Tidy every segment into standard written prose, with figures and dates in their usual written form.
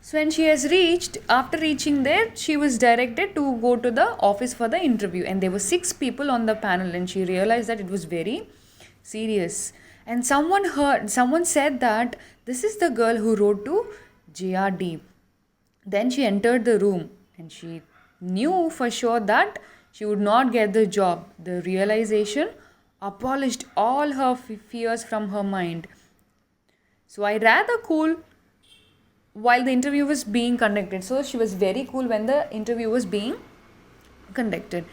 So when after reaching there, she was directed to go to the office for the interview. And there were 6 people on the panel, and she realized that it was very serious. And someone said that this is the girl who wrote to JRD. Then she entered the room and she knew for sure that she would not get the job. The realization abolished all her fears from her mind. So I rather cool while the interview was being conducted. So she was very cool when the interview was being conducted.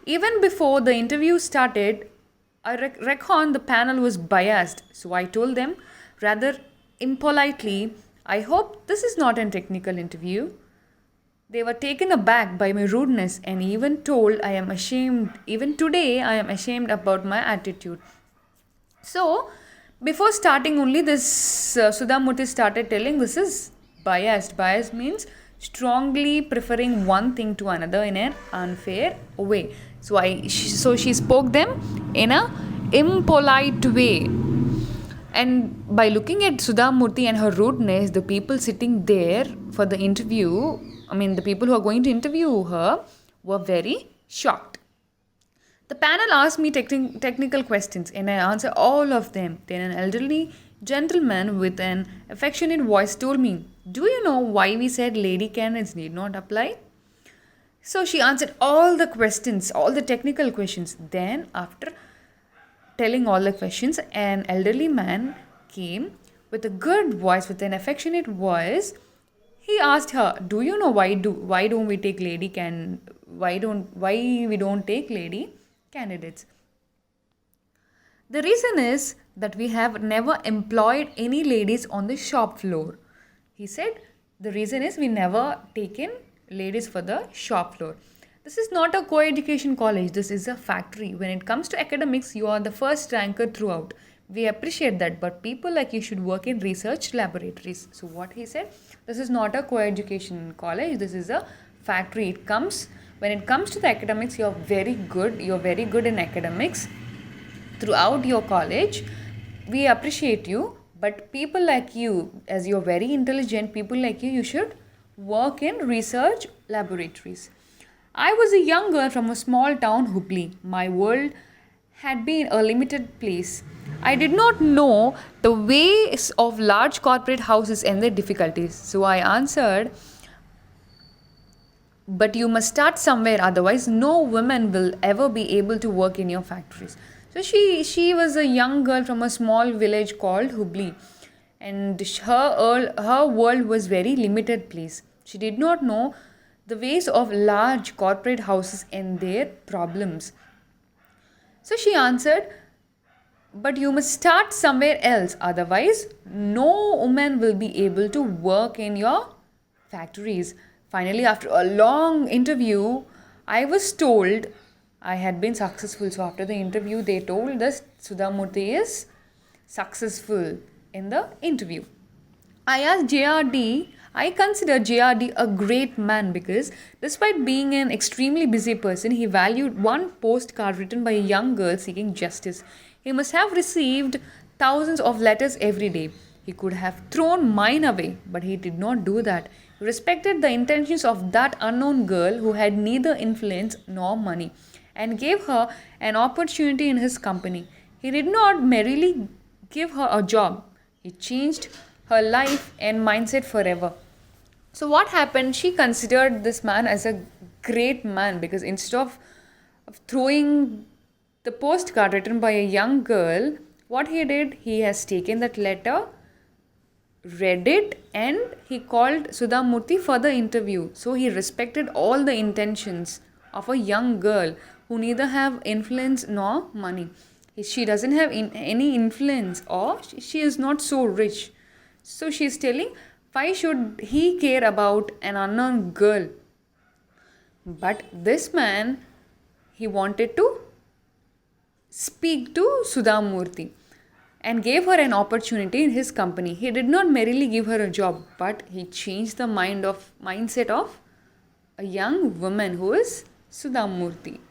Even before the interview started, I reckon the panel was biased. So I told them rather impolitely, I hope this is not a technical interview. They were taken aback by my rudeness and even told I am ashamed. Even today, I am ashamed about my attitude. So, before starting only this, Sudha Murthy started telling this is biased. Biased means strongly preferring one thing to another in an unfair way. So she spoke them in a impolite way. And by looking at Sudha Murthy and her rudeness, the people sitting there for the interview, the people who are going to interview her, were very shocked. The panel asked me technical questions and I answered all of them. Then an elderly gentleman with an affectionate voice told me, "Do you know why we said lady candidates need not apply?" So she answered all the questions, all the technical questions. Then after telling all the questions, an elderly man came with a good voice, with an affectionate voice. He asked her, "Do you know why we don't take lady candidates?" The reason is that we have never employed any ladies on the shop floor. He said, the reason is we never taken ladies for the shop floor. This is not a co-education college. This is a factory. When it comes to academics, you are the first ranker throughout. We appreciate that, but people like you should work in research laboratories. So what he said, this is not a co-education college. This is a factory. When it comes to the academics, you're very good. You're very good in academics throughout your college. We appreciate you, but people like you, as you're very intelligent, people like you should work in research laboratories. I was a young girl from a small town, Hubli. My world had been a limited place. I did not know the ways of large corporate houses and their difficulties. So I answered, "But you must start somewhere, otherwise no woman will ever be able to work in your factories." So she was a young girl from a small village called Hubli, and her world was very limited place. She did not know the ways of large corporate houses and their problems. So she answered, "But you must start somewhere else, otherwise no woman will be able to work in your factories." Finally, after a long interview, I was told I had been successful. So after the interview, they told us Sudha Murthy is successful in the interview. I asked JRD, I consider JRD a great man because despite being an extremely busy person, he valued one postcard written by a young girl seeking justice. He must have received thousands of letters every day. He could have thrown mine away, but he did not do that. He respected the intentions of that unknown girl who had neither influence nor money and gave her an opportunity in his company. He did not merely give her a job. He changed her life and mindset forever. So what happened? She considered this man as a great man because instead of throwing the postcard written by a young girl, what he did, he has taken that letter, read it, and he called Sudha Murthy for the interview. So he respected all the intentions of a young girl who neither have influence nor money. She doesn't have any influence, or she is not so rich. So she is telling, why should he care about an unknown girl? But this man, he wanted to speak to Sudha Murthy and gave her an opportunity in his company. He did not merely give her a job, but he changed the mindset of a young woman who is Sudha Murthy.